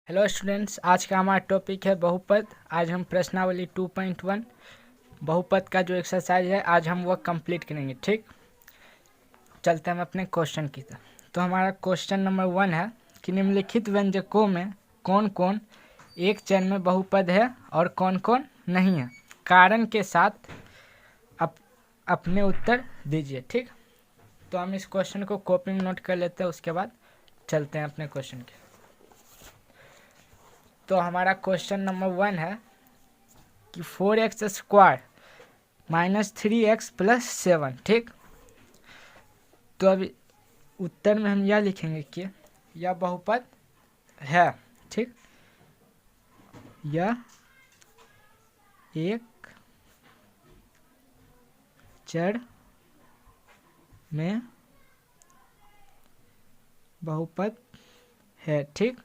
Hello students, आज का हमारा टॉपिक है बहुपद। आज हम प्रश्नावली 2.1 बहुपद का जो एक्सरसाइज है आज हम वो कंप्लीट करेंगे। ठीक, चलते हैं हम अपने क्वेश्चन की तरफ। तो हमारा क्वेश्चन नंबर 1 है कि निम्नलिखित व्यंजकों में कौन कौन एक चर में बहुपद है और कौन कौन नहीं है, कारण के साथ अपने उत्तर दीजिए। ठीक, तो हम इस क्वेश्चन को कॉपी में नोट कर लेते हैं, उसके बाद चलते हैं अपने क्वेश्चन के। तो हमारा क्वेश्चन नंबर 1 है कि 4x² - 3x + 7। ठीक, तो अभी उत्तर में हम यह लिखेंगे कि यह बहुपद है। ठीक, यह एक चर में बहुपद है। ठीक,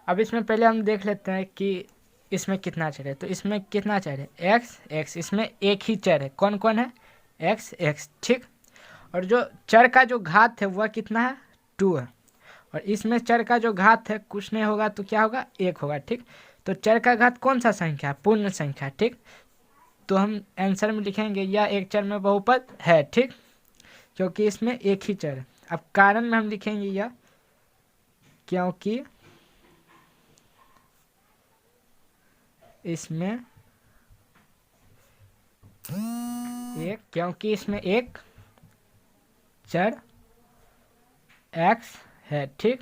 अब इसमें पहले हम देख लेते हैं कि इसमें कितना चर है। तो इसमें कितना चर है? X x. इसमें एक ही चर है। कौन कौन है? X x. ठीक, और जो चर का जो घात है वह कितना है? 2 है। और इसमें चर का जो घात है कुछ नहीं होगा तो क्या होगा? 1 होगा। ठीक, तो चर का घात कौन सा संख्या है? पूर्ण संख्या। ठीक, तो हम आंसर में लिखेंगे यह एक चर में बहुपद है। ठीक, क्योंकि इसमें एक ही चर है। अब कारण में हम लिखेंगे यह क्योंकि इसमें एक चर x है। ठीक,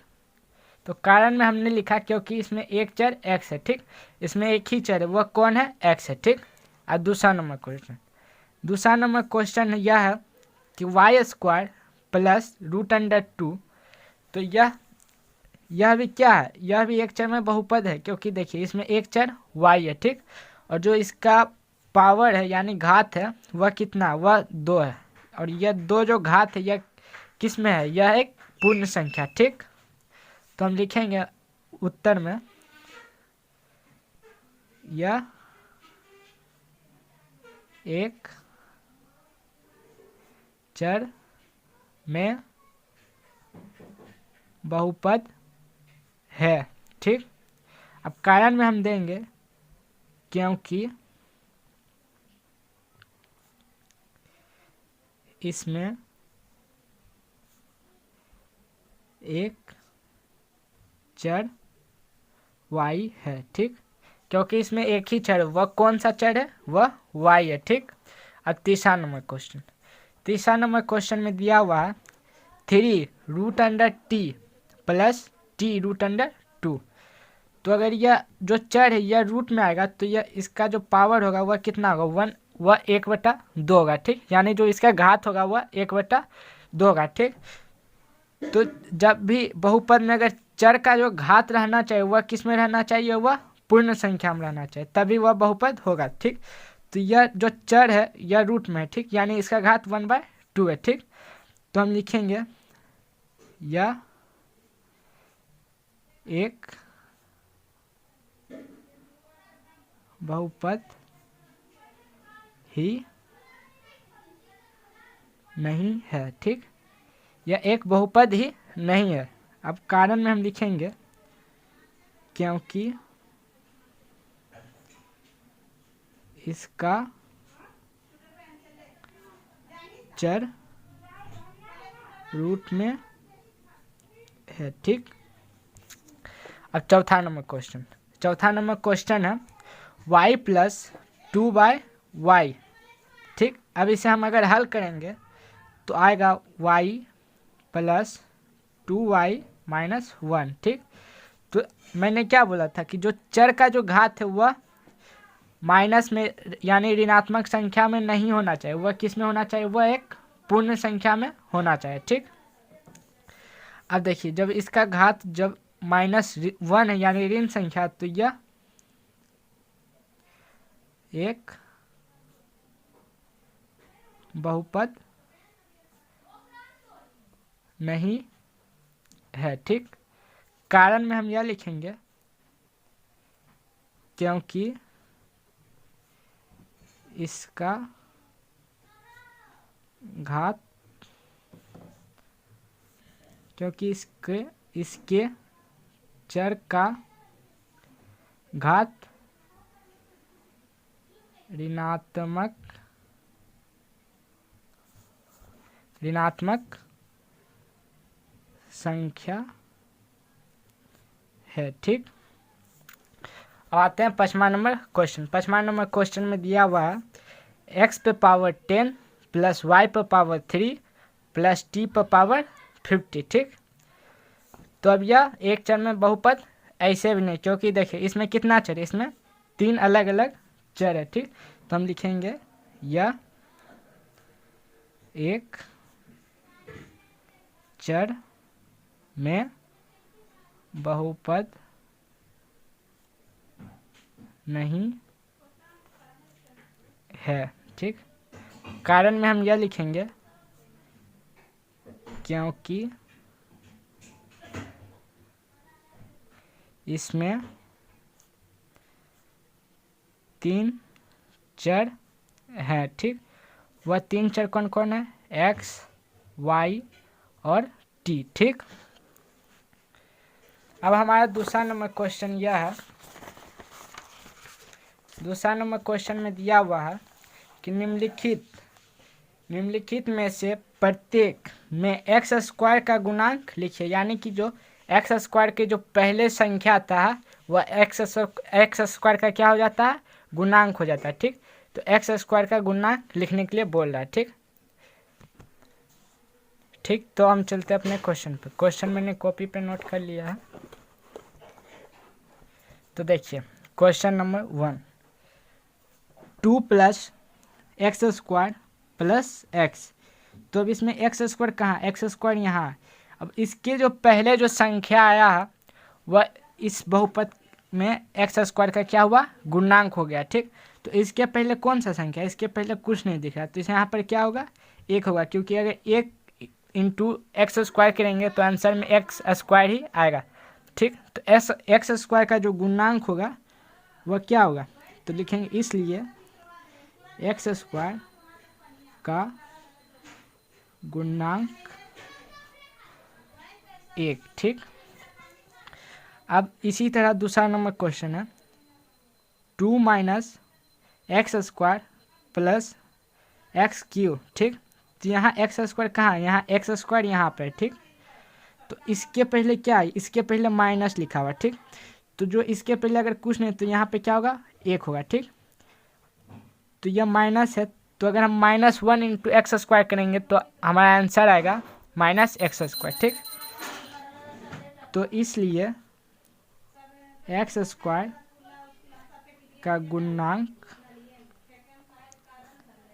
तो कारण में हमने लिखा क्योंकि इसमें एक चर x है। ठीक, इसमें एक ही चर है, वह कौन है? x है। ठीक, और दूसरा नंबर क्वेश्चन यह है कि y² + √2। तो यह भी क्या है? यह भी एक चर में बहुपद है, क्योंकि देखिए इसमें एक चर y है। ठीक, और जो इसका पावर है यानी घात है वह कितना? वह 2 है। और यह 2 जो घात है यह किस में है? यह एक पूर्ण संख्या। ठीक, तो हम लिखेंगे उत्तर में यह एक चर में बहुपद है। ठीक, अब कारण में हम देंगे क्योंकि इसमें एक चर y है। ठीक, क्योंकि इसमें एक ही चर, वह कौन सा चर है? वह y है। ठीक, अब तीसरा नंबर क्वेश्चन में दिया हुआ है 3√t + t√2। तो अगर यह जो चर है यह रूट में आएगा तो यह इसका जो पावर होगा वह कितना होगा? 1, वह 1/2 होगा। ठीक, यानी जो इसका घात होगा वह 1/2 होगा। ठीक, तो जब भी बहुपद में अगर चर का जो घात रहना चाहिए वह किस में रहना चाहिए? वह पूर्ण संख्या में रहना चाहिए, तभी वह बहुपद होगा। ठीक, तो यह जो चर है यह रूट में है। ठीक, यानी इसका घात 1/2 है। ठीक, तो हम लिखेंगे यह एक बहुपद ही नहीं है। ठीक, यह एक बहुपद ही नहीं है। अब कारण में हम लिखेंगे क्योंकि इसका चर रूट में है। ठीक, अब चौथा नंबर क्वेश्चन है y + 2y। ठीक, अब इसे हम अगर हल करेंगे तो आएगा y + 2y - 1। ठीक, तो मैंने क्या बोला था कि जो चर का जो घात है वह माइनस में यानी ऋणात्मक संख्या में नहीं होना चाहिए, वह किस में होना चाहिए? वह एक पूर्ण संख्या में होना चाहिए। ठीक, अब देखिए जब इसका घात जब -1 है यानी ऋण संख्या, तो यह एक बहुपद नहीं है। ठीक, कारण में हम यह लिखेंगे क्योंकि इसका घात इसके चर का घात ऋणात्मक संख्या है। ठीक, अब आते हैं 5वां नंबर क्वेश्चन। 5वां नंबर क्वेश्चन में दिया हुआ है x पे पावर 10 प्लस y पे पावर 3 प्लस t पे पावर 50। ठीक, तो अब यह एक चर में बहुपद ऐसे भी नहीं, क्योंकि देखिए इसमें कितना चर है, इसमें 3 अलग अलग चर है। ठीक, तो हम लिखेंगे यह एक चर में बहुपद नहीं है। ठीक, कारण में हम यह लिखेंगे क्योंकि इसमें 3 चर हैं। ठीक, वह 3 चर कौन कौन है, x, y और t। ठीक, अब हमारा दूसरा नंबर क्वेश्चन यह है। दूसरा नंबर क्वेश्चन में दिया हुआ है कि निम्नलिखित में से प्रत्येक में एक्स स्क्वायर का गुणांक लिखिए। यानी कि जो एक्स स्क्वायर के जो पहले संख्या आता है वह एक्स स्क्वायर का क्या हो जाता है, गुणांक हो जाता है। ठीक, तो एक्स स्क्वायर का गुणांक लिखने के लिए बोल रहा है। ठीक, तो हम चलते हैं अपने क्वेश्चन पे। क्वेश्चन मैंने कॉपी पे नोट कर लिया है। तो देखिए question number 1, 2 plus x square plus x. तो अब इसमें एक्स स्क्वायर कहाँ, एक्स स्क्वायर यहाँ है। अब इसके जो पहले जो संख्या आया है वह इस बहुपद में एक्स स्क्वायर का क्या हुआ, गुणांक हो गया। ठीक, तो इसके पहले कौन सा संख्या, इसके पहले कुछ नहीं दिख रहा, तो इसे यहाँ पर क्या होगा, 1 होगा। क्योंकि अगर 1 इंटू एक्स स्क्वायर करेंगे तो आंसर में एक्स स्क्वायर ही आएगा। ठीक, तो एक्स स्क्वायर का जो गुणांक होगा वह क्या होगा, तो लिखेंगे इसलिए एक्स स्क्वायर का गुणांक 1। ठीक, अब इसी तरह दूसरा नंबर क्वेश्चन है 2 minus x square plus x cube. ठीक, तो यहाँ एक्स स्क्वायर कहाँ है, यहाँ एक्स स्क्वायर यहाँ पर। ठीक, तो इसके पहले क्या है, इसके पहले माइनस लिखा हुआ। ठीक, तो जो इसके पहले अगर कुछ नहीं तो यहाँ पे क्या होगा, 1 होगा। ठीक, तो यह माइनस है, तो अगर हम -1 इंटू एक्स स्क्वायर करेंगे तो हमारा आंसर आएगा -x स्क्वायर। ठीक, तो इसलिए एक्स स्क्वायर का गुणांक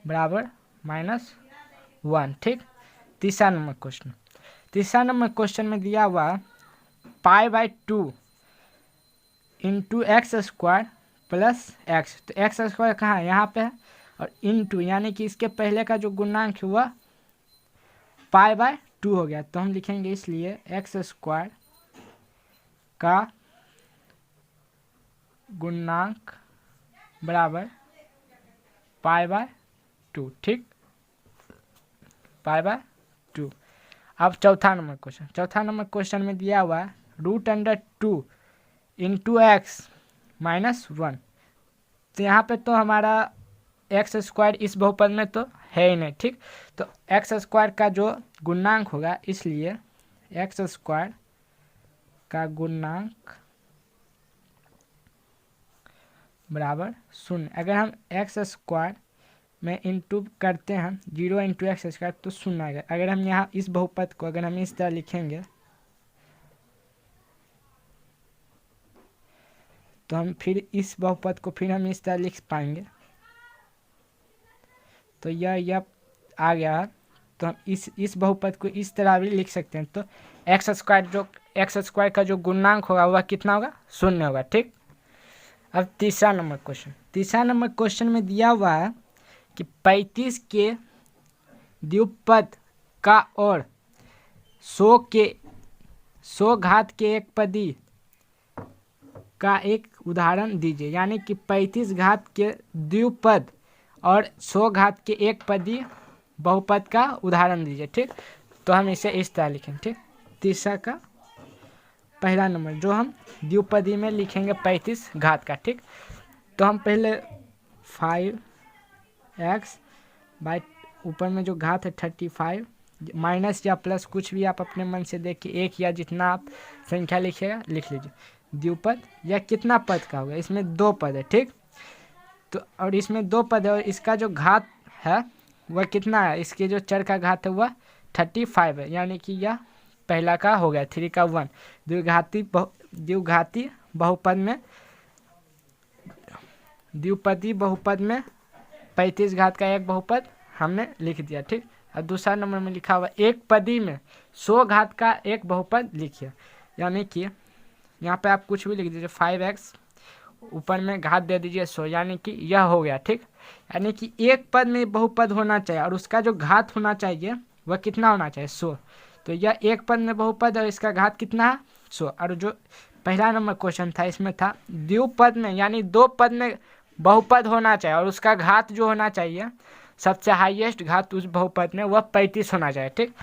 बराबर -1। ठीक, तीसरा नंबर क्वेश्चन में दिया हुआ π/2 into x square plus x. तो एक्स स्क्वायर कहाँ है, यहाँ पे है, और इंटू यानी कि इसके पहले का जो गुणांक हुआ π/2 हो गया। तो हम लिखेंगे इसलिए एक्स स्क्वायर का गुणांक बराबर π/2। ठीक, π/2। अब चौथा नंबर क्वेश्चन में दिया हुआ है √2 इंटू एक्स -1। तो यहाँ पे तो हमारा एक्स स्क्वायर इस बहुपद में तो है ही नहीं। ठीक, तो एक्स स्क्वायर का जो गुणांक होगा, इसलिए एक्स स्क्वायर का गुणांक बराबर 0। अगर हम एक्स स्क्वायर में इंटू करते हैं 0 इंटू एक्स स्क्वायर तो 0 आएगा। अगर हम यहाँ इस बहुपद को अगर हम इस तरह लिखेंगे तो हम फिर इस बहुपद को फिर हम इस तरह लिख पाएंगे। तो यह आ गया। तो हम इस बहुपद को इस तरह भी लिख सकते हैं। तो एक्स स्क्वायर का जो गुणांक होगा वह कितना होगा, 0 होगा। ठीक, अब तीसरा नंबर क्वेश्चन में दिया हुआ है कि 35 के द्विपद का और 100 घात के एक पदी का एक उदाहरण दीजिए। यानी कि 35 घात के द्विपद और 100 घात के एक पदी बहुपद का उदाहरण दीजिए। ठीक, तो हम इसे इस तरह लिखें। ठीक, तीसरा का पहला नंबर जो हम द्विपदी में लिखेंगे 35 घात का, ठीक। तो हम पहले 5x बाई ऊपर में जो घात है 35 माइनस या प्लस कुछ भी आप अपने मन से देख के एक या जितना आप संख्या लिखिएगा लिख लीजिए। द्विपद या कितना पद का होगा, इसमें 2 पद है, ठीक। तो और इसमें 2 पद है और इसका जो घात है वह कितना है, इसके जो चर का घात है वह 35 है, यानी कि यह पहला का हो गया 3 का 1। द्विघाती बहुपद में द्विपदी बहुपद में 35 घात का एक बहुपद हमने लिख दिया, ठीक। और दूसरा नंबर में लिखा हुआ एक पदी में 100 घात का एक बहुपद लिखिए, यानी कि यहाँ पे आप कुछ भी लिख दीजिए 5x ऊपर में घात दे दीजिए 100, यानी कि यह हो गया, ठीक। यानी कि एक पद में बहुपद होना चाहिए और उसका जो घात होना चाहिए वह कितना होना चाहिए 100। तो यह एक पद में बहुपद और इसका घात कितना है 100। और जो पहला नंबर क्वेश्चन था इसमें था द्विपद में यानी 2 पद में बहुपद होना चाहिए और उसका घात जो होना चाहिए सबसे हाईएस्ट घात उस बहुपद में वह 35 होना चाहिए, ठीक।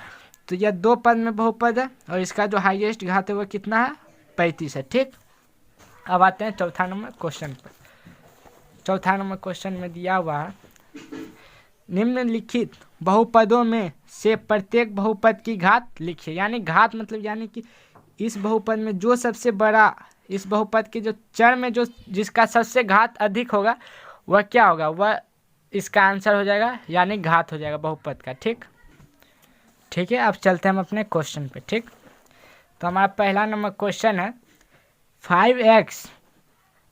तो यह 2 पद में बहुपद है और इसका जो हाईएस्ट घात है वह कितना है 35 है, ठीक। अब आते हैं चौथा नंबर क्वेश्चन पर। चौथा नंबर क्वेश्चन में दिया हुआ है निम्नलिखित बहुपदों में से प्रत्येक बहुपद की घात लिखिए। यानी घात मतलब यानी कि इस बहुपद में जो सबसे बड़ा, इस बहुपद के जो चर में जो जिसका सबसे घात अधिक होगा वह क्या होगा, वह इसका आंसर हो जाएगा, यानी घात हो जाएगा बहुपद का, ठीक। ठीक है, अब चलते हैं हम अपने क्वेश्चन पे, ठीक। तो हमारा पहला नंबर क्वेश्चन है 5x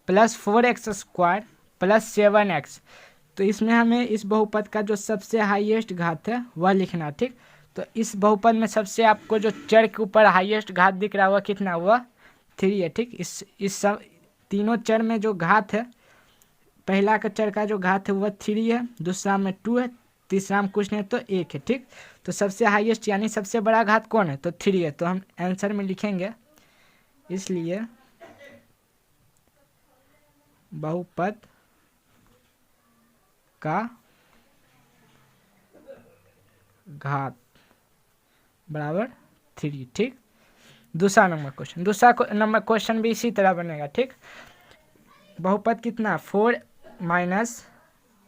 plus 4x square plus 7x। तो इसमें हमें इस बहुपद का जो सबसे हाईएस्ट घात है वह लिखना, ठीक। तो इस बहुपद में सबसे आपको जो चर के ऊपर हाईएस्ट घात दिख रहा है वह कितना, वह 3 है, ठीक। इस सब तीनों चर में जो घात है, पहला का चर का जो घात है वह 3 है, दूसरा में 2 है, तीसरा में कुछ नहीं तो 1 है, ठीक। तो सबसे हाईएस्ट यानी सबसे बड़ा घात कौन है, तो 3 है। तो हम आंसर में लिखेंगे इसलिए बहुपद का घात बराबर 3, ठीक। दूसरा नंबर क्वेश्चन, दूसरा नंबर क्वेश्चन भी इसी तरह बनेगा, ठीक। बहुपद कितना 4 माइनस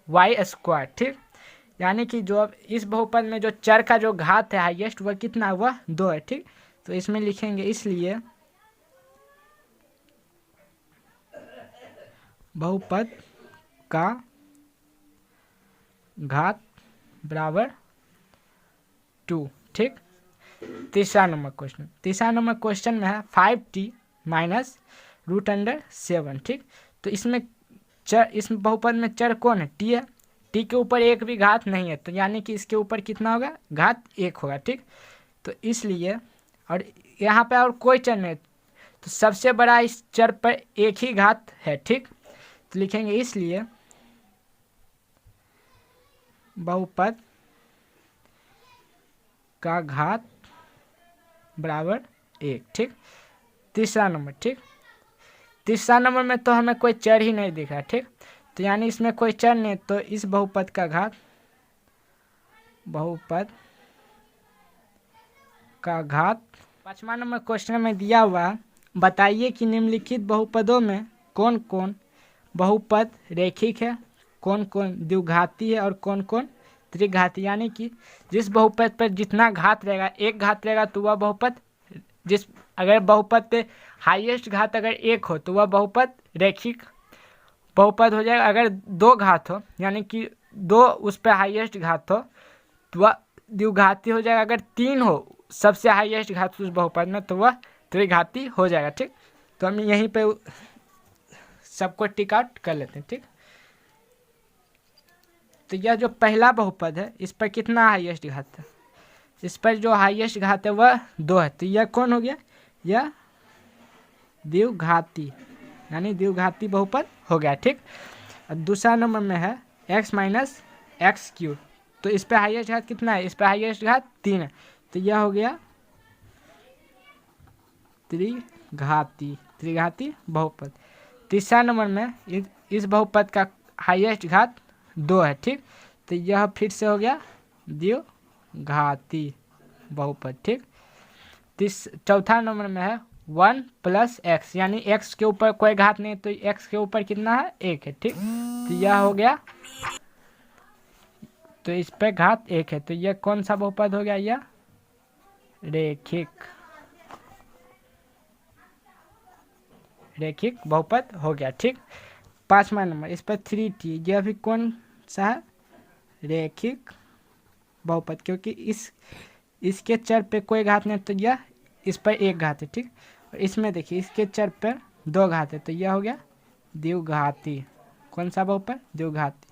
वाई स्क्वायर, ठीक। यानी कि जो अब इस बहुपद में जो चर का जो घात है हाईएस्ट वह कितना, वह 2 है, ठीक। तो इसमें लिखेंगे इसलिए बहुपद का घात बराबर 2, ठीक। तीसरा नंबर क्वेश्चन, तीसरा नंबर क्वेश्चन में है 5t माइनस √7, ठीक। तो इसमें चर, इस बहुपद में चर कौन है, t है। t के ऊपर एक भी घात नहीं है, तो यानी कि इसके ऊपर कितना होगा, घात 1 होगा, ठीक। तो इसलिए और यहाँ पे और कोई चर नहीं, तो सबसे बड़ा इस चर पर एक ही घात है, ठीक। तो लिखेंगे इसलिए बहुपद का घात बराबर 1, ठीक। तीसरा नंबर, ठीक। तीसरा नंबर में तो हमें कोई चर ही नहीं दिख रहा, ठीक। तो यानी इसमें कोई चर नहीं, तो इस बहुपद का घात, बहुपद का घात। पांचवा नंबर क्वेश्चन में दिया हुआ बताइए कि निम्नलिखित बहुपदों में कौन कौन बहुपद रेखिक है, कौन कौन द्विघाती है और कौन कौन त्रिघाती। यानी कि जिस बहुपद पर जितना घात रहेगा, एक घात रहेगा तो वह बहुपद, जिस अगर बहुपद पे हाईएस्ट घात अगर 1 हो तो वह बहुपद रेखिक बहुपद हो जाएगा। अगर 2 घात हो यानी कि 2 उस पर हाईएस्ट घात हो तो वह द्विघाती हो जाएगा। अगर 3 हो सबसे हाईएस्ट घात उस बहुपद में तो वह त्रिघाती हो जाएगा, ठीक। तो हम यहीं पे सबको टिक आउट कर लेते हैं, ठीक। तो यह जो पहला बहुपद है इस पर कितना हाईएस्ट घात है, इस पर जो हाईएस्ट घात है वह 2 है, तो यह कौन हो गया, यह द्विघाती यानी द्विघाती बहुपद हो गया, ठीक। और दूसरा नंबर में है x माइनस एक्स क्यूब, तो इस पर हाईएस्ट घात कितना है, इस पर हाईएस्ट घात 3 है, तो यह हो गया त्रिघाती बहुपद। तीसरा नंबर में इस बहुपद का हाईएस्ट घात 2 है, ठीक। तो यह फिर से हो गया द्विघाती बहुपद, ठीक। चौथा नंबर में है 1 प्लस एक्स, यानी एक्स के ऊपर कोई घात नहीं तो एक्स के ऊपर कितना है 1 है। ठीक, तो यह हो गया, तो इस पे घात 1 है, तो यह कौन सा बहुपद हो गया, यह रेखिक बहुपद हो गया। ठीक, 5वां नंबर, इस पर 3t, यह भी कौन सा है, रेखिक बहुपद, क्योंकि इसके चर पे कोई घात नहीं तो यह इस पर 1 घात है। ठीक, और इसमें देखिए इसके चर पर 2 घात है, तो यह हो गया द्विघाती। कौन सा बहुपद, द्विघाती।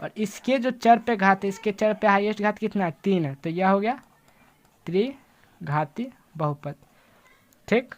और इसके जो चर पे घात है, इसके चर पे हाईएस्ट घात कितना है, 3 है, तो यह हो गया त्रिघाती बहुपद। ठीक।